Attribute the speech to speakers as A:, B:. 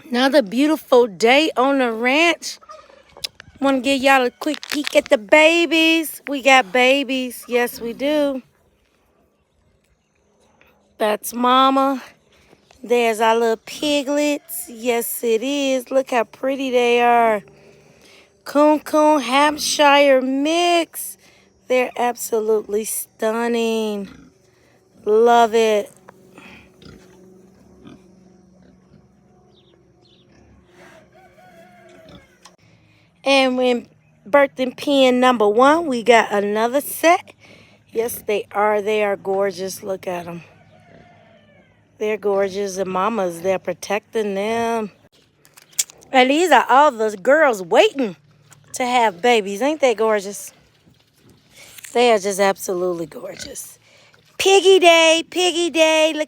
A: Another beautiful day on the ranch. Want to give y'all a quick peek at the babies. We got babies. Yes, we do. That's Mama. There's our little piglets. Yes, it is. Look how pretty they are. Coon Hampshire mix. They're absolutely stunning. Love it. And when birthing pen number 1, we got another set. Yes, they are. They are gorgeous. Look at them. They're gorgeous. And mamas, they're protecting them. And these are all the girls waiting to have babies. Ain't they gorgeous? They are just absolutely gorgeous. Piggy day, piggy day. Look at